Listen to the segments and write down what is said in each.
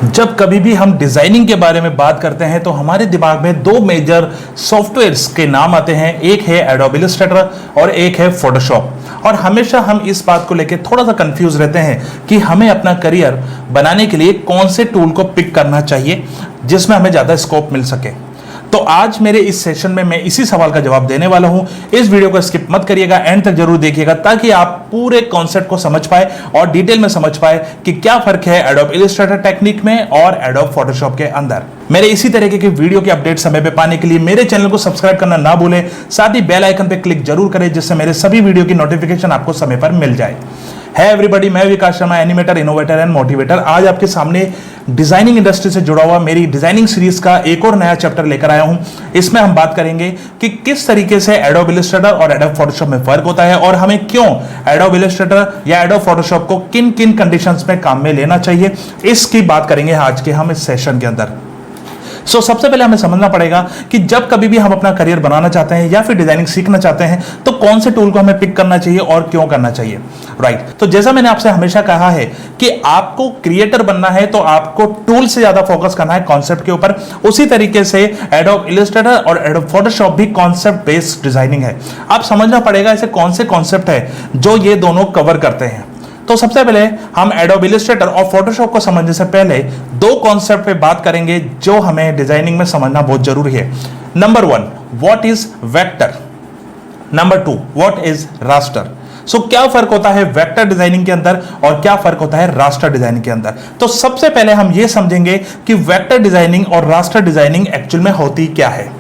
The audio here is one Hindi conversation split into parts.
जब कभी भी हम डिजाइनिंग के बारे में बात करते हैं तो हमारे दिमाग में दो मेजर सॉफ्टवेयर्स के नाम आते हैं। एक है एडोब इलस्ट्रेटर और एक है फोटोशॉप। और हमेशा हम इस बात को लेकर थोड़ा सा कंफ्यूज रहते हैं कि हमें अपना करियर बनाने के लिए कौन से टूल को पिक करना चाहिए जिसमें हमें ज्यादा स्कोप मिल सके। तो आज मेरे इस सेशन में मैं इसी सवाल का जवाब देने वाला हूं। इस वीडियो को स्किप मत करिएगा, एंड तक जरूर देखिएगा ताकि आप पूरे कॉन्सेप्ट को समझ पाए और डिटेल में समझ पाए कि क्या फर्क है एडोब इलस्ट्रेटर टेक्निक में और एडोब फोटोशॉप के अंदर। मेरे इसी तरीके के वीडियो के अपडेट समय पे पाने के लिए मेरे चैनल को सब्सक्राइब करना ना भूलें, साथ ही बेल आइकन पे क्लिक जरूर करें जिससे मेरे सभी वीडियो की नोटिफिकेशन आपको समय पर मिल जाए। है एवरीबॉडी, मैं Vikas Sharma, animator, innovator and motivator, आज आपके सामने डिजाइनिंग इंडस्ट्री से जुड़ा हुआ मेरी डिजाइनिंग सीरीज का एक और नया चैप्टर लेकर आया हूं। इसमें हम बात करेंगे कि किस तरीके से एडोब इलस्ट्रेटर और एडोब फोटोशॉप में फर्क होता है और हमें क्यों एडोब इलस्ट्रेटर या एडोब फोटोशॉप को किन किन कंडीशंस में काम में लेना चाहिए, इसकी बात करेंगे आज के हम इस सेशन के अंदर। सबसे पहले हमें समझना पड़ेगा कि जब कभी भी हम अपना करियर बनाना चाहते हैं या फिर डिजाइनिंग सीखना चाहते हैं तो कौन से टूल को हमें पिक करना चाहिए और क्यों करना चाहिए। राइट, तो जैसा मैंने आपसे हमेशा कहा है कि आपको क्रिएटर बनना है तो आपको टूल से ज्यादा फोकस करना है कॉन्सेप्ट के ऊपर। उसी तरीके से एडोब इलस्ट्रेटर और एडोब फोटोशॉप भी कॉन्सेप्ट बेस्ड डिजाइनिंग है। आप समझना पड़ेगा ऐसे कौन से कॉन्सेप्ट है जो ये दोनों कवर करते हैं। तो सबसे पहले हम एडोब इलस्ट्रेटर और फोटोशॉप को समझने से पहले दो कॉन्सेप्ट पे बात करेंगे जो हमें डिजाइनिंग में समझना बहुत जरूरी है। Number 1, what is vector. Number 2, what is raster. क्या फर्क होता है वेक्टर डिजाइनिंग के अंदर और क्या फर्क होता है रास्टर डिजाइनिंग के अंदर। तो सबसे पहले हम ये समझेंगे कि वेक्टर डिजाइनिंग और रास्टर डिजाइनिंग एक्चुअल में होती क्या है।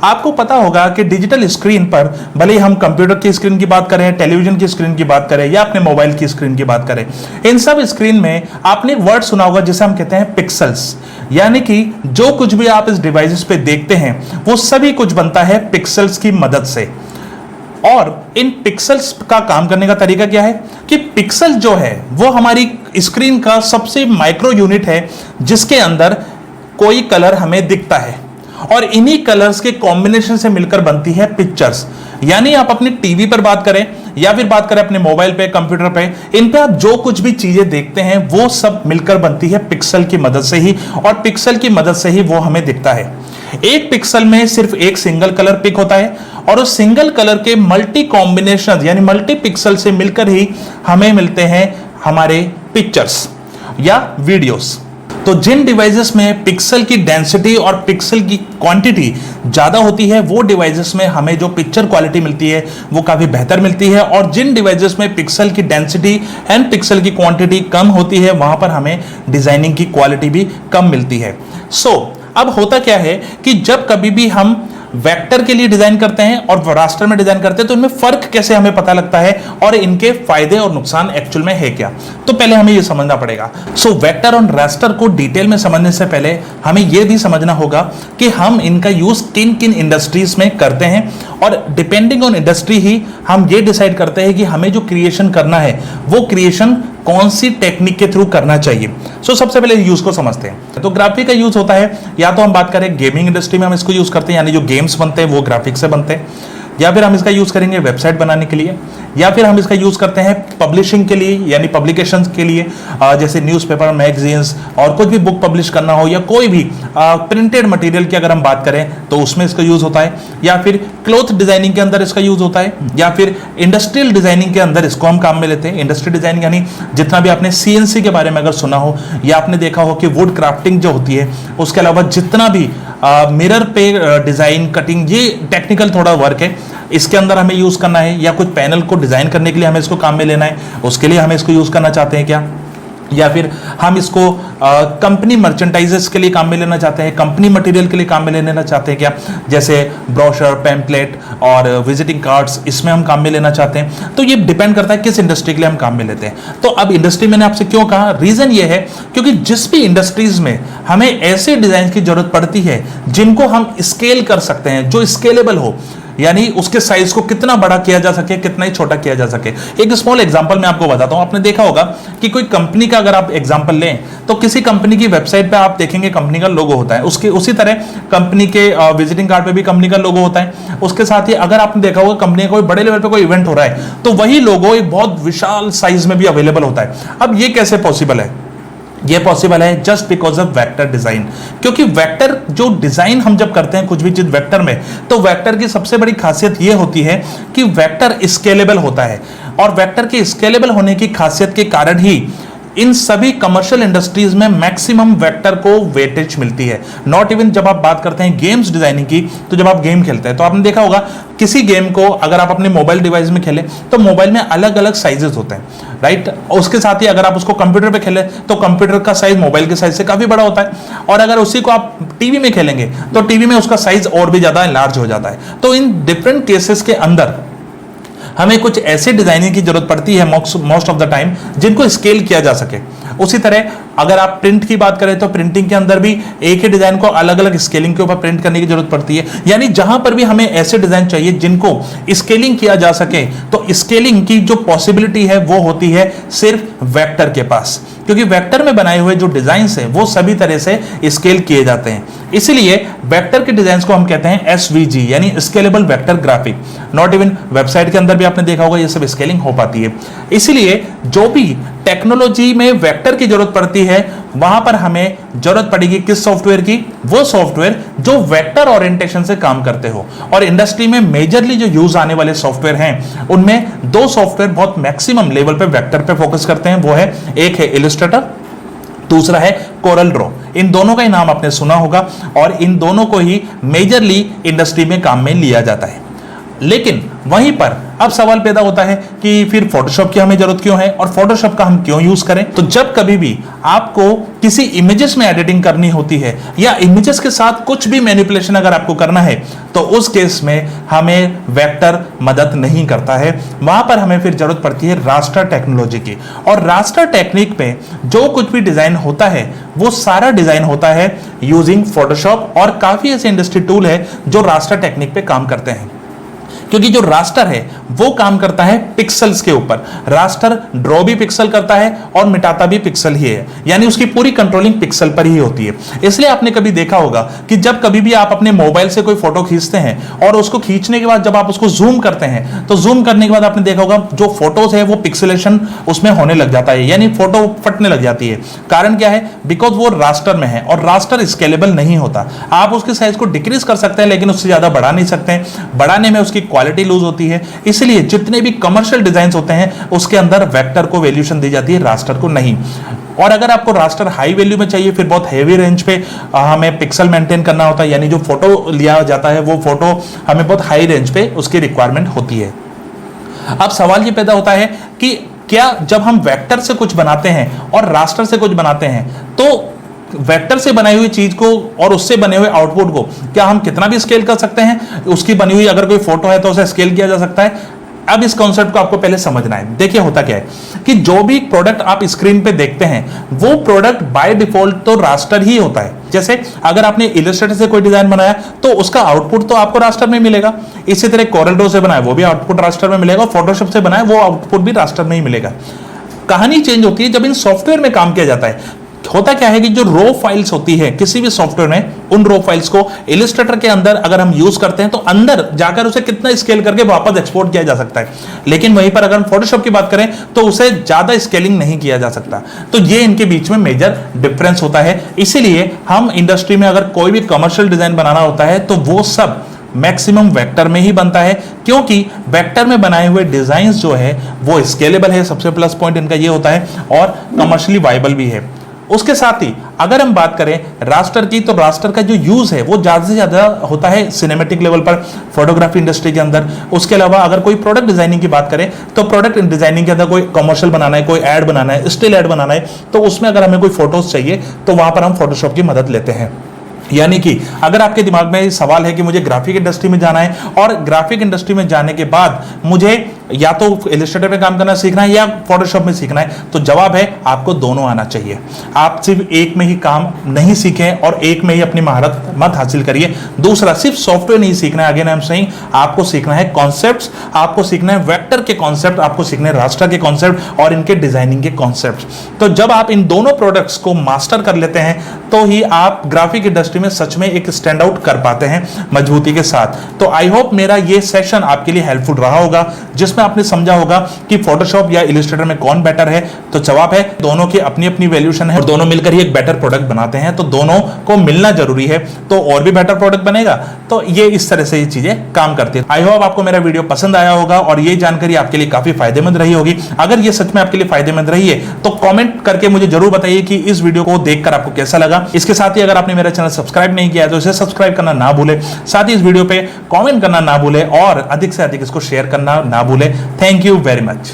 आपको पता होगा कि डिजिटल स्क्रीन पर, भले ही हम कंप्यूटर की स्क्रीन की बात करें, टेलीविजन की स्क्रीन की बात करें या अपने मोबाइल की स्क्रीन की बात करें, इन सब स्क्रीन में आपने एक वर्ड सुना होगा जिसे हम कहते हैं पिक्सल्स। यानी कि जो कुछ भी आप इस डिवाइस पे देखते हैं वो सभी कुछ बनता है पिक्सल्स की मदद से। और इन पिक्सल्स का काम करने का तरीका क्या है कि पिक्सल जो है वो हमारी स्क्रीन का सबसे माइक्रो यूनिट है जिसके अंदर कोई कलर हमें दिखता है और इन्हीं कलर्स के कॉम्बिनेशन से मिलकर बनती है पिक्चर्स। यानी आप अपनी टीवी पर बात करें या फिर बात करें अपने मोबाइल पे, कंप्यूटर पे, इन पे आप जो कुछ भी चीजें देखते हैं वो सब मिलकर बनती है पिक्सल की मदद से ही, और पिक्सल की मदद से ही वो हमें दिखता है। एक पिक्सल में सिर्फ एक सिंगल कलर पिक होता है और उस सिंगल कलर के मल्टी कॉम्बिनेशन यानी मल्टी पिक्सल से मिलकर ही हमें मिलते हैं हमारे पिक्चर्स या वीडियोस। तो जिन डिवाइसेस में पिक्सल की डेंसिटी और पिक्सल की क्वांटिटी ज्यादा होती है वो डिवाइसेस में हमें जो पिक्चर क्वालिटी मिलती है वो काफी बेहतर मिलती है, और जिन डिवाइसेस में पिक्सल की डेंसिटी एंड पिक्सल की क्वांटिटी कम होती है वहां पर हमें डिजाइनिंग की क्वालिटी भी कम मिलती है। अब होता क्या है कि जब कभी भी हम वेक्टर के लिए डिजाइन करते हैं और रास्टर में डिजाइन करते हैं तो इनमें फर्क कैसे हमें पता लगता है और इनके फायदे और नुकसान एक्चुअल में है क्या, तो पहले हमें यह समझना पड़ेगा। वेक्टर और रास्टर को डिटेल में समझने से पहले हमें यह भी समझना होगा कि हम इनका यूज किन किन इंडस्ट्रीज में करते हैं, और डिपेंडिंग ऑन इंडस्ट्री ही हम ये डिसाइड करते हैं कि हमें जो क्रिएशन करना है वो क्रिएशन कौन सी टेक्निक के थ्रू करना चाहिए। सबसे पहले यूज को समझते हैं। तो ग्राफिक का यूज होता है, या तो हम बात करें गेमिंग इंडस्ट्री में हम इसको यूज करते हैं, यानी जो गेम्स बनते हैं वो ग्राफिक से बनते हैं, या फिर हम इसका यूज करेंगे वेबसाइट बनाने के लिए, या फिर हम इसका यूज करते हैं पब्लिशिंग के लिए यानी पब्लिकेशंस के लिए, जैसे न्यूज़पेपर, मैगजीन्स और कुछ भी बुक पब्लिश करना हो, या कोई भी प्रिंटेड मटेरियल की अगर हम बात करें तो उसमें इसका यूज होता है, या फिर क्लॉथ डिजाइनिंग के अंदर इसका यूज होता है, या फिर इंडस्ट्रियल डिजाइनिंग के अंदर इसको हम काम में लेते हैं। इंडस्ट्रियल डिजाइनिंग यानी जितना भी आपने CNC के बारे में अगर सुना हो या आपने देखा हो कि वुड क्राफ्टिंग जो होती है, उसके अलावा जितना भी मिरर पे डिजाइन, कटिंग, ये टेक्निकल थोड़ा वर्क है, इसके अंदर हमें यूज करना है, या कुछ पैनल को डिजाइन करने के लिए हमें इसको काम में लेना है, उसके लिए हमें इसको यूज करना चाहते हैं क्या, या फिर हम इसको कंपनी मर्चेंटाइजेस के लिए काम में लेना चाहते हैं, कंपनी मटेरियल के लिए काम में लेना चाहते हैं क्या, जैसे ब्रोशर, पैम्पलेट और विजिटिंग कार्ड्स, इसमें हम काम में लेना चाहते हैं। तो ये डिपेंड करता है किस इंडस्ट्री के लिए हम काम में लेते हैं। तो अब इंडस्ट्री मैंने आपसे क्यों कहा, रीजन ये है क्योंकि जिस भी इंडस्ट्रीज में हमें ऐसे डिजाइन की जरूरत पड़ती है जिनको हम स्केल कर सकते हैं, जो स्केलेबल हो, यानी उसके साइज को कितना बड़ा किया जा सके, कितना ही छोटा किया जा सके। एक स्मॉल एग्जांपल मैं आपको बताता हूं। आपने देखा होगा कि कोई कंपनी का अगर आप एग्जांपल लें तो किसी कंपनी की वेबसाइट पे आप देखेंगे कंपनी का लोगो होता है, उसके उसी तरह कंपनी के विजिटिंग कार्ड पे भी कंपनी का लोगो होता है। उसके साथ ही अगर आपने देखा होगा कंपनी का कोई बड़े लेवल पे कोई इवेंट हो रहा है तो वही लोगो एक बहुत विशाल साइज में भी अवेलेबल होता है। अब ये कैसे पॉसिबल है? ये पॉसिबल है just because of vector design, क्योंकि वेक्टर जो डिजाइन हम जब करते हैं कुछ भी चीज वेक्टर में, तो वेक्टर की सबसे बड़ी खासियत ये होती है कि वेक्टर स्केलेबल होता है, और वेक्टर के स्केलेबल होने की खासियत के कारण ही इन सभी कमर्शियल इंडस्ट्रीज में मैक्सिमम वेक्टर को वेटेज मिलती है। नॉट इवन जब आप बात करते हैं गेम्स डिजाइनिंग की, तो जब आप गेम खेलते हैं तो आपने देखा होगा किसी गेम को अगर आप अपने मोबाइल डिवाइस में खेलें तो मोबाइल में अलग अलग साइजेस होते हैं, राइट। उसके साथ ही अगर आप उसको कंप्यूटर पे खेलें तो कंप्यूटर का साइज मोबाइल के साइज से काफी बड़ा होता है, और अगर उसी को आप टीवी में खेलेंगे तो टीवी में उसका साइज और भी ज्यादा लार्ज हो जाता है। तो इन डिफरेंट केसेस के अंदर हमें कुछ ऐसे डिजाइनिंग की जरूरत पड़ती है मोस्ट ऑफ द टाइम जिनको स्केल किया जा सके। उसी तरह अगर आप प्रिंट की बात करें तो प्रिंटिंग के अंदर भी एक ही डिजाइन को अलग अलग स्केलिंग के ऊपर प्रिंट करने की जरूरत पड़ती है। यानी जहां पर भी हमें ऐसे डिजाइन चाहिए जिनको स्केलिंग किया जा सके, तो स्केलिंग की जो पॉसिबिलिटी है वो होती है सिर्फ वेक्टर के पास, क्योंकि वेक्टर में बनाए हुए जो डिजाइन है वो सभी तरह से स्केल किए जाते हैं। इसलिए वेक्टर के डिजाइन को हम कहते हैं एसवीजी, यानी scalable vector graphic. Not even website के अंदर भी आपने देखा होगा ये सब स्केलिंग हो पाती है। इसलिए जो भी टेक्नोलॉजी में वेक्टर की जरूरत पड़ती है वहां पर हमें जरूरत पड़ेगी किस सॉफ्टवेयर की? वो सॉफ्टवेयर जो वेक्टर ओरिएंटेशन से काम करते हो। और इंडस्ट्री में मेजरली जो यूज आने वाले सॉफ्टवेयर हैं उनमें दो सॉफ्टवेयर बहुत मैक्सिमम लेवल पे वेक्टर पे फोकस करते हैं, वो है एक है इलस्ट्रेटर, दूसरा है कोरल ड्रॉ। इन दोनों का ही नाम आपने सुना होगा और इन दोनों को ही मेजरली इंडस्ट्री में काम में लिया जाता है। लेकिन वहीं पर अब सवाल पैदा होता है कि फिर फोटोशॉप की हमें जरूरत क्यों है और फोटोशॉप का हम क्यों यूज करें? तो जब कभी भी आपको किसी इमेजेस में एडिटिंग करनी होती है या इमेजेस के साथ कुछ भी मैनिपुलेशन अगर आपको करना है तो उस केस में हमें वेक्टर मदद नहीं करता है। वहां पर हमें फिर जरूरत पड़ती है रास्टर टेक्नोलॉजी की। और रास्टर टेक्निक में जो कुछ भी डिजाइन होता है वो सारा डिजाइन होता है यूजिंग फोटोशॉप, और काफी ऐसे इंडस्ट्री टूल है जो रास्टर टेक्निक पे काम करते हैं। क्योंकि जो रास्टर है वो काम करता है पिक्सल्स के ऊपर। रास्टर ड्रॉ भी पिक्सल करता है और मिटाता भी पिक्सल ही है, यानी उसकी पूरी कंट्रोलिंग पिक्सल पर ही होती है। इसलिए आपने कभी देखा होगा कि जब कभी भी आप अपने मोबाइल से कोई फोटो खींचते हैं और उसको खींचने के बाद जब आप उसको जूम करते हैं तो जूम करने के बाद आपने देखा होगा जो फोटोज है वो पिक्सेलेशन उसमें होने लग जाता है, यानी फोटो फटने लग जाती है। कारण क्या है? बिकॉज वो रास्टर में है और रास्टर स्केलेबल नहीं होता। आप उसके साइज को डिक्रीज कर सकते हैं लेकिन उससे ज्यादा बढ़ा नहीं सकते हैं, बढ़ाने में उसकी क्वालिटी लूज होती है। इसलिए जितने भी कमर्शियल डिजाइन होते हैं उसके अंदर वेक्टर को वैल्यूएशन दी जाती है, रास्टर को नहीं। और अगर आपको रास्टर हाई वैल्यू में चाहिए फिर बहुत हेवी रेंज पे हमें पिक्सल मेंटेन करना होता है, यानी जो फोटो लिया जाता है वो फोटो हमें बहुत हाई रेंज पे उसकी रिक्वायरमेंट होती है। अब सवाल ये पैदा होता है कि क्या जब हम वेक्टर से कुछ बनाते हैं और रास्टर से कुछ बनाते हैं तो वेक्टर से बनाई हुई चीज को और उससे बने हुए आउटपुट को क्या हम कितना भी स्केल कर सकते हैं? उसकी बनी हुई अगर कोई फोटो है तो उसे स्केल किया जा सकता है। अब इस कॉन्सेप्ट को आपको पहले समझना है। देखिए होता क्या है कि जो भी प्रोडक्ट आप स्क्रीन पे देखते हैं वो प्रोडक्ट बाय डिफॉल्ट तो रास्टर ही होता है। जैसे अगर आपने इलस्ट्रेटर से कोई डिजाइन बनाया तो उसका आउटपुट तो आपको रास्टर में मिलेगा। इसी तरह कोरल ड्रॉ से बनाया वो भी आउटपुट रास्टर में मिलेगा, फोटोशॉप से बनाया वो आउटपुट भी रास्टर में ही मिलेगा। कहानी चेंज होती है जब इन सॉफ्टवेयर में काम किया जाता है। होता क्या है कि जो रो फाइल्स होती है किसी भी सॉफ्टवेयर में, उन रो फाइल्स को इलस्ट्रेटर के अंदर अगर हम यूज करते हैं तो अंदर जाकर उसे कितना स्केल करके वापस एक्सपोर्ट किया जा सकता है। लेकिन वहीं पर अगर हम फोटोशॉप की बात करें तो उसे ज्यादा स्केलिंग नहीं किया जा सकता। तो ये इनके बीच में मेजर डिफरेंस होता है। इसीलिए हम इंडस्ट्री में अगर कोई भी कमर्शियल डिजाइन बनाना होता है तो वो सब मैक्सिमम वेक्टर में ही बनता है, क्योंकि वेक्टर में बनाए हुए डिजाइन्स जो है वो स्केलेबल है। सबसे प्लस पॉइंट इनका ये होता है और कमर्शियली वाइबल भी है। उसके साथ ही अगर हम बात करें रास्टर की तो रास्टर का जो यूज है वो ज्यादा से ज्यादा होता है सिनेमैटिक लेवल पर, फोटोग्राफी इंडस्ट्री के अंदर। उसके अलावा अगर कोई प्रोडक्ट डिजाइनिंग की बात करें तो प्रोडक्ट डिजाइनिंग के अंदर कोई कमर्शियल बनाना है, कोई एड बनाना है, स्टिल एड बनाना है, तो उसमें अगर हमें कोई फोटोज चाहिए तो वहां पर हम फोटोशॉप की मदद लेते हैं। यानी कि अगर आपके दिमाग में सवाल है कि मुझे ग्राफिक इंडस्ट्री में जाना है और ग्राफिक इंडस्ट्री में जाने के बाद मुझे या तो इलस्ट्रेटर में काम करना सीखना है या फोटोशॉप में सीखना है, तो जवाब है आपको दोनों आना चाहिए। आप सिर्फ एक में ही काम नहीं सीखें और एक में ही अपनी महारत मत हासिल करिए। दूसरा, सिर्फ सॉफ्टवेयर नहीं सीखना है, अगेन आई एम सेइंग, आपको सीखना है कॉन्सेप्ट्स, आपको सीखना है वेक्टर के कॉन्सेप्ट, आपको सीखना है रास्टर के कॉन्सेप्ट और इनके डिजाइनिंग के कॉन्सेप्ट। तो जब आप इन दोनों प्रोडक्ट्स को मास्टर कर लेते हैं तो ही आप ग्राफिक इंडस्ट्री में सच में एक स्टैंड आउट कर पाते हैं मजबूती के साथ। तो आई होप मेरा ये सेशन आपके लिए हेल्पफुल रहा होगा, जिसमें में आपने समझा होगा कि फोटोशॉप या इलस्ट्रेटर में कौन बेटर है, तो जवाब है दोनों की अपनी अपनी वैल्यूएशन है और दोनों मिलकर ही एक बेटर प्रोडक्ट बनाते हैं, तो दोनों को मिलना जरूरी है, तो और भी बेटर प्रोडक्ट बनेगा। तो ये इस तरह से ये चीजें काम करती है। आई होप आपको मेरा वीडियो पसंद आया होगा और ये जानकारी आपके लिए काफी फायदेमंद रही होगी। अगर ये सच में आपके लिए फायदेमंद रही है तो कमेंट करके मुझे जरूर बताइए कि इस वीडियो को देखकर आपको कैसा लगा। इसके साथ ही अगर आपने मेरा चैनल सब्सक्राइब नहीं किया है तो इसे सब्सक्राइब करना ना भूले, साथ ही इस वीडियो पे कमेंट करना ना भूले और अधिक से अधिक इसको शेयर करना ना भूले। Thank you very much.